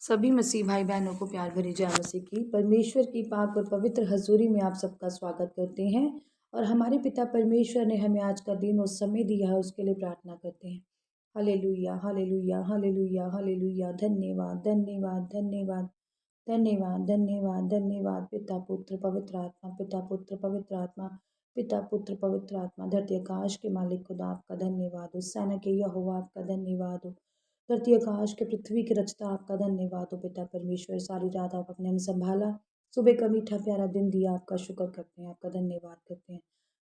सभी मसीह भाई बहनों को प्यार भरी जय मसीह की। परमेश्वर की पाक और पवित्र हजूरी में आप सबका स्वागत करते हैं और हमारे पिता परमेश्वर ने हमें आज का दिन और समय दिया है, उसके लिए प्रार्थना करते हैं। Hallelujah hallelujah hallelujah hallelujah. धन्यवाद धन्यवाद धन्यवाद धन्यवाद धन्यवाद धन्यवाद। पिता पुत्र पवित्र आत्मा, पिता पुत्र पवित्र आत्मा, पिता पुत्र पवित्र आत्मा। धरती आकाश के मालिक खुदा आपका धन्यवाद हो। सेना के यहोवा आपका धन्यवाद हो। धरती आकाश के पृथ्वी के रचता आपका धन्यवाद हो। पिता परमेश्वर, सारी रात आप अपने हमें संभाला, सुबह का मीठा प्यारा दिन दिया, आपका शुक्र करते हैं, आपका धन्यवाद करते हैं।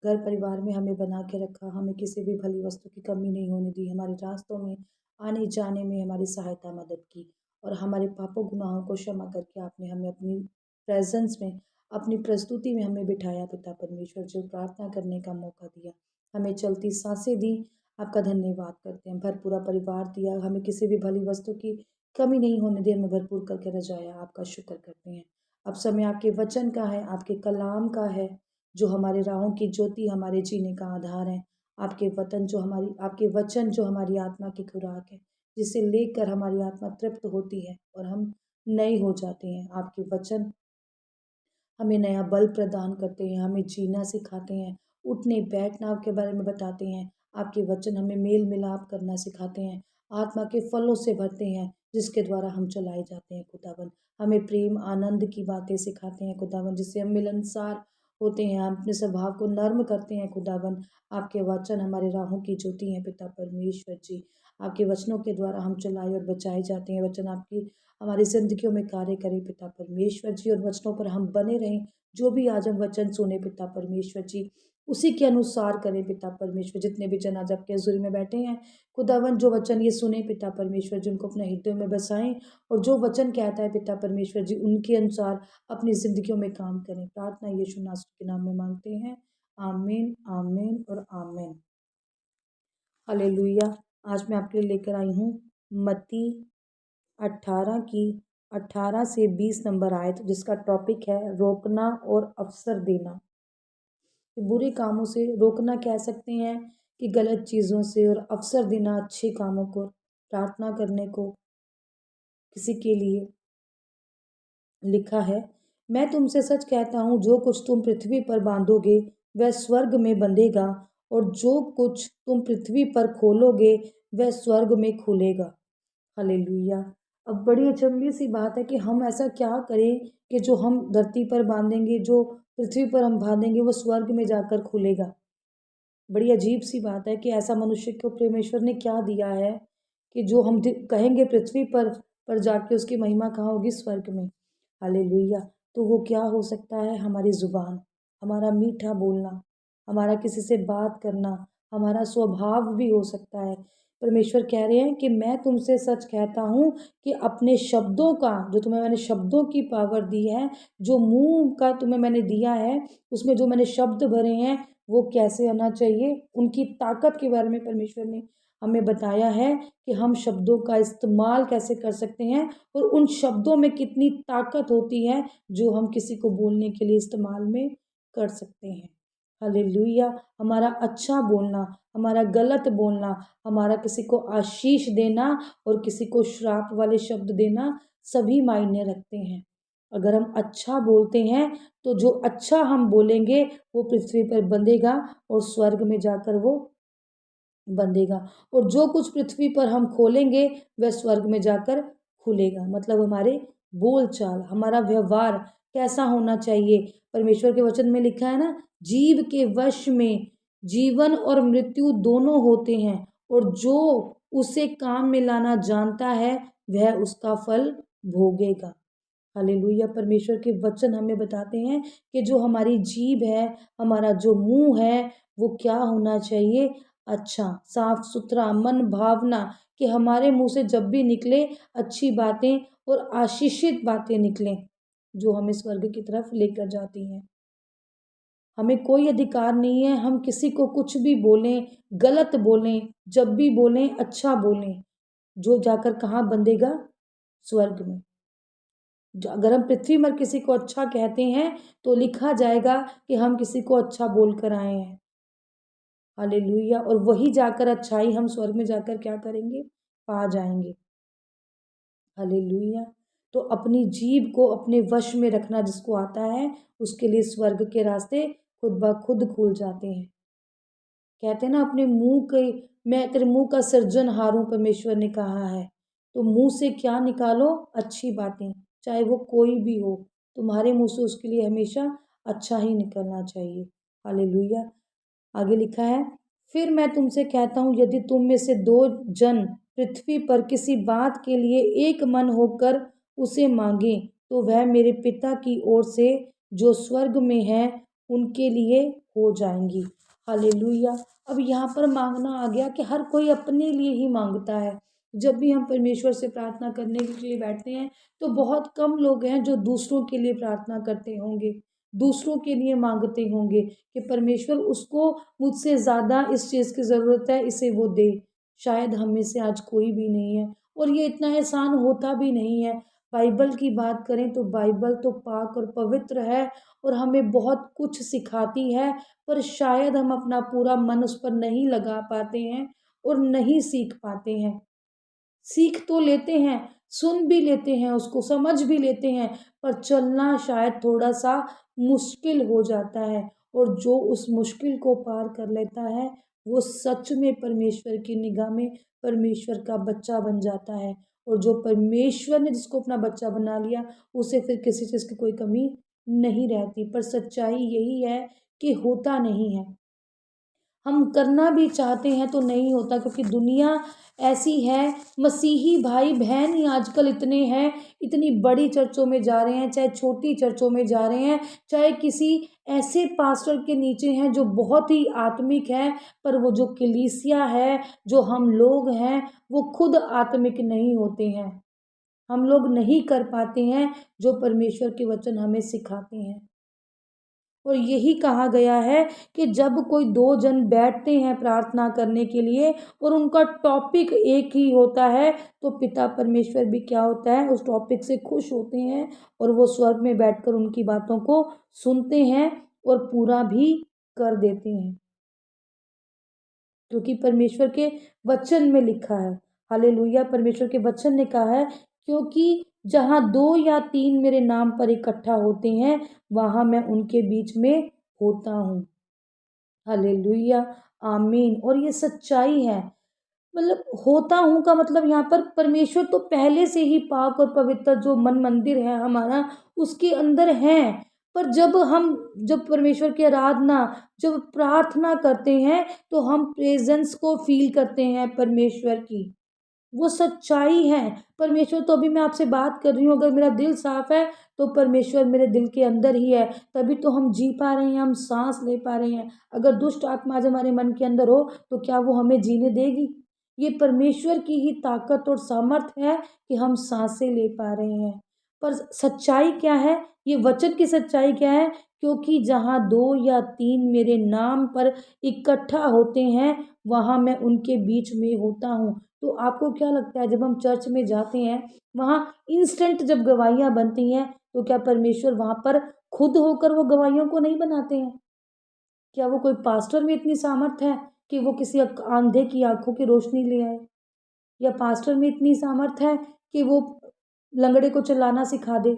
घर परिवार में हमें बना के रखा, हमें किसी भी भली वस्तु की कमी नहीं होने दी, हमारे रास्तों में आने जाने में हमारी सहायता मदद की और हमारे पापों गुनाहों को क्षमा करके आपने हमें अपनी प्रेजेंस में, अपनी प्रस्तुति में हमें बिठाया। पिता परमेश्वर, जो प्रार्थना करने का मौका दिया, हमें चलती सांसें दी, आपका धन्यवाद करते हैं। भरपूरा परिवार दिया, हमें किसी भी भली वस्तु की कमी नहीं होने दी, हमें भरपूर करके रजाया, आपका शुक्र करते हैं। अब समय आपके वचन का है, आपके कलाम का है, जो हमारे राहों की ज्योति, हमारे जीने का आधार है। आपके वचन जो हमारी आत्मा की खुराक है, जिसे लेकर हमारी आत्मा तृप्त होती है और हम नए हो जाते हैं। आपके वचन हमें नया बल प्रदान करते हैं, हमें जीना सिखाते हैं, उठने बैठना के बारे में बताते हैं। आपके वचन हमें मेल मिलाप करना सिखाते हैं, आत्मा के फलों से भरते हैं, जिसके द्वारा हम चलाए जाते हैं खुदावन। हमें प्रेम आनंद की बातें सिखाते हैं खुदावन, जिससे हम मिलनसार होते हैं, हम अपने स्वभाव को नर्म करते हैं खुदावन। आपके वचन हमारे राहों की ज्योति हैं पिता परमेश्वर जी। आपके वचनों के द्वारा हम चलाए और बचाए जाते हैं। वचन आपकी हमारी जिंदगियों में कार्य करें पिता परमेश्वर जी, और वचनों पर हम बने रहें। जो भी आज हम वचन सुने पिता परमेश्वर जी, उसी के अनुसार करें पिता परमेश्वर। जितने भी जन आज आपके हजूरी में बैठे हैं खुदावन, जो वचन ये सुने पिता परमेश्वर जी, उनको अपने हृदय में बसाएं और जो वचन कहता है पिता परमेश्वर जी, उनके अनुसार अपनी जिंदगियों में काम करें। प्रार्थना यीशु नासरी के नाम में मांगते हैं, आमीन आमीन और आमीन। हालेलुया। आज मैं आपके लिए लेकर आई हूँ मत्ती 18 की 18 से 20 नंबर आयत, जिसका टॉपिक है रोकना और अवसर देना। बुरे कामों से रोकना कह सकते हैं कि गलत चीज़ों से, और अवसर देना अच्छे कामों को, प्रार्थना करने को, किसी के लिए लिखा है। मैं तुमसे सच कहता हूँ, जो कुछ तुम पृथ्वी पर बांधोगे वह स्वर्ग में बंधेगा, और जो कुछ तुम पृथ्वी पर खोलोगे वह स्वर्ग में खुलेगा। हालेलुया। अब बड़ी अचंभे सी बात है कि हम ऐसा क्या करें कि जो हम धरती पर बांधेंगे, जो पृथ्वी पर हम बांधेंगे, वो स्वर्ग में जाकर खुलेगा। बड़ी अजीब सी बात है कि ऐसा मनुष्य को परमेश्वर ने क्या दिया है कि जो हम कहेंगे पृथ्वी पर जाके उसकी महिमा कहाँ होगी? स्वर्ग में। हालेलुया। तो वो क्या हो सकता है? हमारी जुबान, हमारा मीठा बोलना, हमारा किसी से बात करना, हमारा स्वभाव भी हो सकता है। परमेश्वर कह रहे हैं कि मैं तुमसे सच कहता हूँ कि अपने शब्दों का, जो तुम्हें मैंने शब्दों की पावर दी है, जो मुंह का तुम्हें मैंने दिया है, उसमें जो मैंने शब्द भरे हैं, वो कैसे आना चाहिए, उनकी ताकत के बारे में परमेश्वर ने हमें बताया है कि हम शब्दों का इस्तेमाल कैसे कर सकते हैं और उन शब्दों में कितनी ताकत होती है जो हम किसी को बोलने के लिए इस्तेमाल में कर सकते हैं। हालेलुया। हमारा अच्छा बोलना, हमारा गलत बोलना, हमारा किसी को आशीष देना और किसी को श्राप वाले शब्द देना, सभी मायने रखते हैं। अगर हम अच्छा बोलते हैं तो जो अच्छा हम बोलेंगे वो पृथ्वी पर बंधेगा और स्वर्ग में जाकर वो बंधेगा, और जो कुछ पृथ्वी पर हम खोलेंगे वह स्वर्ग में जाकर खुलेगा। मतलब हमारे बोल चाल, हमारा व्यवहार कैसा होना चाहिए। परमेश्वर के वचन में लिखा है ना, जीव के वश में जीवन और मृत्यु दोनों होते हैं, और जो उसे काम में लाना जानता है वह उसका फल भोगेगा। हालेलुया। परमेश्वर के वचन हमें बताते हैं कि जो हमारी जीभ है, हमारा जो मुंह है, वो क्या होना चाहिए? अच्छा, साफ सुथरा मन भावना, कि हमारे मुंह से जब भी निकले अच्छी बातें और आशीषित बातें निकलें, जो हमें स्वर्ग की तरफ लेकर जाती हैं। हमें कोई अधिकार नहीं है हम किसी को कुछ भी बोलें, गलत बोलें, जब भी बोलें अच्छा बोलें, जो जाकर कहाँ बंधेगा? स्वर्ग में। अगर हम पृथ्वी पर किसी को अच्छा कहते हैं तो लिखा जाएगा कि हम किसी को अच्छा बोल कर आए हैं। हालेलुया। और वही जाकर अच्छाई हम स्वर्ग में जाकर क्या करेंगे? पा जाएंगे। हालेलुया। तो अपनी जीभ को अपने वश में रखना जिसको आता है, उसके लिए स्वर्ग के रास्ते खुद ब खुद खुल जाते हैं। कहते हैं ना, अपने मुंह के मैं तेरे मुंह का सृजनहार हूं, परमेश्वर ने कहा है। तो मुंह से क्या निकालो? अच्छी बातें, चाहे वो कोई भी हो, तुम्हारे मुंह से उसके लिए हमेशा अच्छा ही निकलना चाहिए। हालेलुया। आगे लिखा है, फिर मैं तुमसे कहता हूँ, यदि तुम में से दो जन पृथ्वी पर किसी बात के लिए एक मन होकर उसे मांगे, तो वह मेरे पिता की ओर से जो स्वर्ग में है उनके लिए हो जाएंगी। हालेलुया। अब यहाँ पर मांगना आ गया कि हर कोई अपने लिए ही मांगता है। जब भी हम परमेश्वर से प्रार्थना करने के लिए बैठते हैं, तो बहुत कम लोग हैं जो दूसरों के लिए प्रार्थना करते होंगे, दूसरों के लिए मांगते होंगे कि परमेश्वर उसको मुझसे ज़्यादा इस चीज़ की ज़रूरत है, इसे वो दे। शायद हम में से आज कोई भी नहीं है, और ये इतना आसान होता भी नहीं है। बाइबल की बात करें तो बाइबल तो पाक और पवित्र है, और हमें बहुत कुछ सिखाती है, पर शायद हम अपना पूरा मन उस पर नहीं लगा पाते हैं और नहीं सीख पाते हैं। सीख तो लेते हैं, सुन भी लेते हैं, उसको समझ भी लेते हैं, पर चलना शायद थोड़ा सा मुश्किल हो जाता है। और जो उस मुश्किल को पार कर लेता है, वो सच में परमेश्वर की निगाह में परमेश्वर का बच्चा बन जाता है। और जो परमेश्वर ने जिसको अपना बच्चा बना लिया, उसे फिर किसी चीज़ की कोई कमी नहीं रहती। पर सच्चाई यही है कि होता नहीं है। हम करना भी चाहते हैं तो नहीं होता, क्योंकि दुनिया ऐसी है। मसीही भाई बहन ही आजकल इतने हैं, इतनी बड़ी चर्चों में जा रहे हैं, चाहे छोटी चर्चों में जा रहे हैं, चाहे किसी ऐसे पास्टर के नीचे हैं जो बहुत ही आत्मिक है, पर वो जो कलीसिया है, जो हम लोग हैं, वो खुद आत्मिक नहीं होते हैं। हम लोग नहीं कर पाते हैं जो परमेश्वर के वचन हमें सिखाते हैं। और यही कहा गया है कि जब कोई दो जन बैठते हैं प्रार्थना करने के लिए, और उनका टॉपिक एक ही होता है, तो पिता परमेश्वर भी क्या होता है, उस टॉपिक से खुश होते हैं, और वो स्वर्ग में बैठकर उनकी बातों को सुनते हैं और पूरा भी कर देते हैं, क्योंकि परमेश्वर के वचन में लिखा है। हालेलुया। परमेश्वर के वचन ने कहा है, क्योंकि जहाँ दो या तीन मेरे नाम पर इकट्ठा होते हैं, वहाँ मैं उनके बीच में होता हूँ। हालेलुया। आमीन। और ये सच्चाई है। मतलब होता हूँ का मतलब यहाँ पर परमेश्वर तो पहले से ही पाक और पवित्र जो मन मंदिर है हमारा, उसके अंदर है। पर जब परमेश्वर की आराधना, जब प्रार्थना करते हैं, तो हम प्रेजेंस को फील करते हैं परमेश्वर की। वो सच्चाई है। परमेश्वर तो अभी मैं आपसे बात कर रही हूँ, अगर मेरा दिल साफ है तो परमेश्वर मेरे दिल के अंदर ही है, तभी तो हम जी पा रहे हैं, हम सांस ले पा रहे हैं। अगर दुष्ट आत्मा आज हमारे मन के अंदर हो, तो क्या वो हमें जीने देगी? ये परमेश्वर की ही ताकत और सामर्थ है कि हम सांसें ले पा रहे हैं। पर सच्चाई क्या है? ये वचन की सच्चाई क्या है? क्योंकि जहाँ दो या तीन मेरे नाम पर इकट्ठा होते हैं, वहाँ मैं उनके बीच में होता हूँ। तो आपको क्या लगता है, जब हम चर्च में जाते हैं, वहाँ इंस्टेंट जब गवाहियाँ बनती हैं, तो क्या परमेश्वर वहाँ पर खुद होकर वो गवाहियों को नहीं बनाते हैं? क्या वो कोई पास्टर में इतनी सामर्थ है कि वो किसी अंधे की आंखों की रोशनी ले आए? या पास्टर में इतनी सामर्थ है कि वो लंगड़े को चलाना सिखा दे?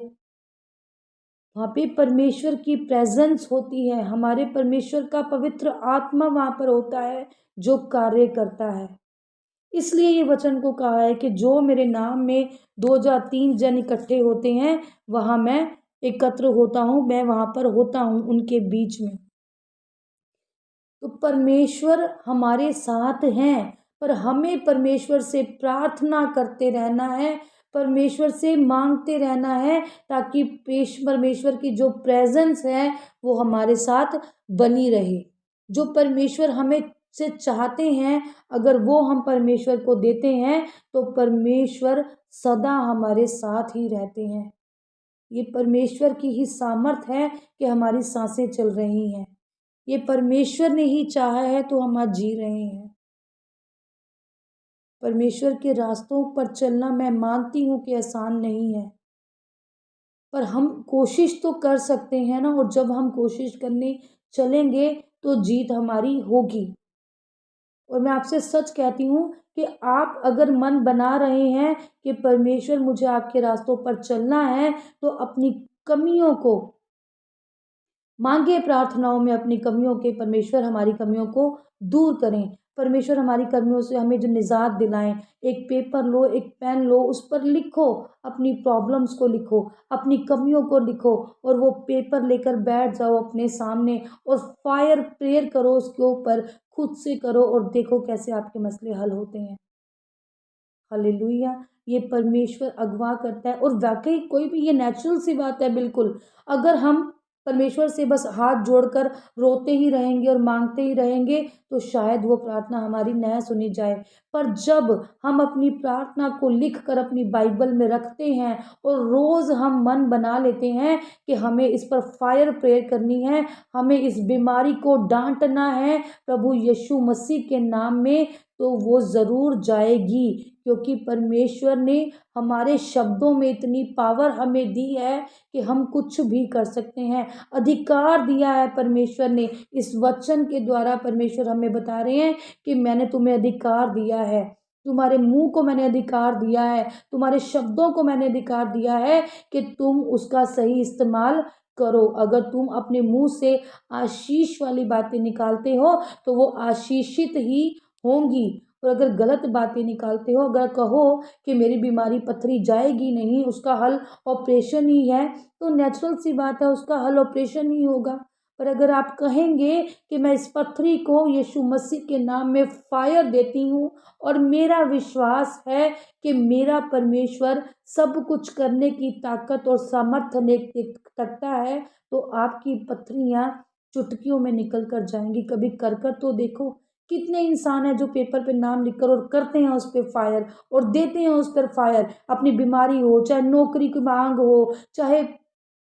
वहाँ पे परमेश्वर की प्रेजेंस होती है, हमारे परमेश्वर का पवित्र आत्मा वहाँ पर होता है जो कार्य करता है। इसलिए ये वचन को कहा है कि जो मेरे नाम में दो या तीन जन इकट्ठे होते हैं, वहाँ मैं एकत्र होता हूँ, मैं वहाँ पर होता हूँ उनके बीच में। तो परमेश्वर हमारे साथ हैं, पर हमें परमेश्वर से प्रार्थना करते रहना है, परमेश्वर से मांगते रहना है, ताकि परमेश्वर की जो प्रेजेंस है वो हमारे साथ बनी रहे। जो परमेश्वर हमें से चाहते हैं, अगर वो हम परमेश्वर को देते हैं, तो परमेश्वर सदा हमारे साथ ही रहते हैं। ये परमेश्वर की ही सामर्थ है कि हमारी सांसें चल रही हैं। ये परमेश्वर ने ही चाहा है तो हम आज जी रहे हैं। परमेश्वर के रास्तों पर चलना, मैं मानती हूँ कि आसान नहीं है, पर हम कोशिश तो कर सकते हैं ना। और जब हम कोशिश करने चलेंगे, तो जीत हमारी होगी। और मैं आपसे सच कहती हूँ कि आप अगर मन बना रहे हैं कि परमेश्वर मुझे आपके रास्तों पर चलना है, तो अपनी कमियों को मांगे, प्रार्थनाओं में अपनी कमियों के परमेश्वर हमारी कमियों को दूर करें। परमेश्वर हमारी कमियों से हमें जो निजात दिलाएं। एक पेपर लो, एक पेन लो, उस पर लिखो, अपनी प्रॉब्लम्स को लिखो, अपनी कमियों को लिखो, और वो पेपर लेकर बैठ जाओ अपने सामने और फायर प्रेयर करो उसके ऊपर, खुद से करो, और देखो कैसे आपके मसले हल होते हैं। हालेलुया। ये परमेश्वर अगवा करता है, और वाकई कोई भी, ये नेचुरल सी बात है बिल्कुल। अगर हम परमेश्वर से बस हाथ जोड़कर रोते ही रहेंगे और मांगते ही रहेंगे, तो शायद वो प्रार्थना हमारी न सुनी जाए। पर जब हम अपनी प्रार्थना को लिख कर अपनी बाइबल में रखते हैं और रोज़ हम मन बना लेते हैं कि हमें इस पर फायर प्रेयर करनी है, हमें इस बीमारी को डांटना है प्रभु यीशु मसीह के नाम में, तो वो ज़रूर जाएगी। क्योंकि परमेश्वर ने हमारे शब्दों में इतनी पावर हमें दी है कि हम कुछ भी कर सकते हैं। अधिकार दिया है परमेश्वर ने। इस वचन के द्वारा परमेश्वर हमें बता रहे हैं कि मैंने तुम्हें अधिकार दिया है, तुम्हारे मुंह को मैंने अधिकार दिया है, तुम्हारे शब्दों को मैंने अधिकार दिया है कि तुम उसका सही इस्तेमाल करो। अगर तुम अपने मुंह से आशीष वाली बातें निकालते हो, तो वो आशीषित ही होंगी। और अगर गलत बातें निकालते हो, अगर कहो कि मेरी बीमारी पथरी जाएगी नहीं, उसका हल ऑपरेशन ही है, तो नेचुरल सी बात है, उसका हल ऑपरेशन ही होगा। पर अगर आप कहेंगे कि मैं इस पथरी को यीशु मसीह के नाम में फायर देती हूँ, और मेरा विश्वास है कि मेरा परमेश्वर सब कुछ करने की ताकत और सामर्थ्य रखता है, तो आपकी पथरियाँ चुटकियों में निकल कर जाएंगी। कभी कर कर तो देखो। कितने इंसान हैं जो पेपर पे नाम लिखकर और करते हैं उस पे फायर, और देते हैं उस पर फायर। अपनी बीमारी हो, चाहे नौकरी की मांग हो, चाहे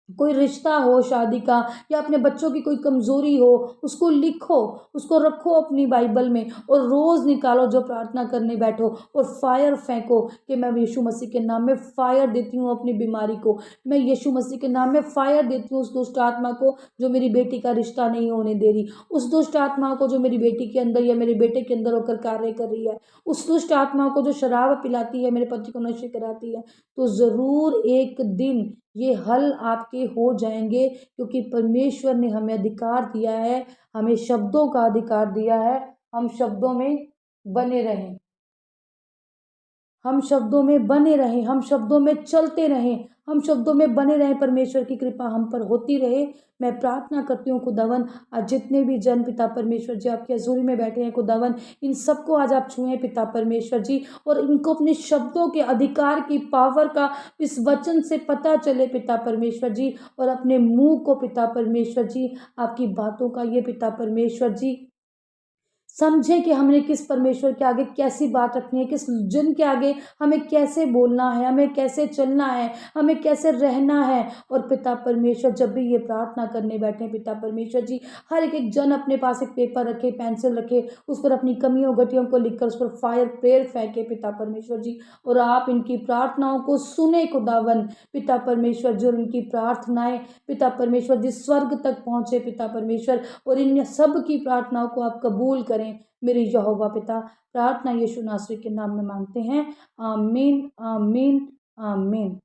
कोई रिश्ता हो शादी का, या अपने बच्चों की कोई कमज़ोरी हो, उसको लिखो, उसको रखो अपनी बाइबल में, और रोज़ निकालो जो प्रार्थना करने बैठो, और फायर फेंको कि मैं यीशु मसीह के नाम में फायर देती हूँ अपनी बीमारी को। मैं यीशु मसीह के नाम में फायर देती हूँ उस दुष्ट आत्मा को जो मेरी बेटी का रिश्ता नहीं होने दे रही, उस दुष्ट आत्मा को जो मेरी बेटी के अंदर या मेरे बेटे के अंदर होकर कार्य कर रही है, उस दुष्ट आत्मा को जो शराब पिलाती है, मेरे पति को नशे कराती है। तो ज़रूर एक दिन ये हल आपके हो जाएंगे, क्योंकि परमेश्वर ने हमें अधिकार दिया है, हमें शब्दों का अधिकार दिया है। हम शब्दों में बने रहें, हम शब्दों में बने रहें, हम शब्दों में चलते रहें, हम शब्दों में बने रहें। परमेश्वर की कृपा हम पर होती रहे। मैं प्रार्थना करती हूँ खुदावन, आज जितने भी जन पिता परमेश्वर जी आपकी हजूरी में बैठे हैं खुदावन, इन सबको आज आप छुएं पिता परमेश्वर जी, और इनको अपने शब्दों के अधिकार की पावर का इस वचन से पता चले पिता परमेश्वर जी, और अपने मुंह को पिता परमेश्वर जी आपकी बातों का ये पिता परमेश्वर जी समझें कि हमने किस परमेश्वर के आगे कैसी बात रखनी है, किस जन के आगे हमें कैसे बोलना है, हमें कैसे चलना है, हमें कैसे रहना है। और पिता परमेश्वर जब भी ये प्रार्थना करने बैठे पिता परमेश्वर जी, हर एक जन अपने पास एक पेपर रखे, पेंसिल रखे, उस पर अपनी कमियों घटियों को लिखकर उस पर फायर प्रेयर फेंके पिता परमेश्वर जी, और आप इनकी प्रार्थनाओं को सुने खुदावन पिता परमेश्वर जी, और इनकी प्रार्थनाएं पिता परमेश्वर जी स्वर्ग तक पहुँचे पिता परमेश्वर, और इन सब की प्रार्थनाओं को आप कबूल करें मेरे यहोवा पिता। प्रार्थना यीशु नासरी के नाम में मांगते हैं, आमीन आमीन आमीन।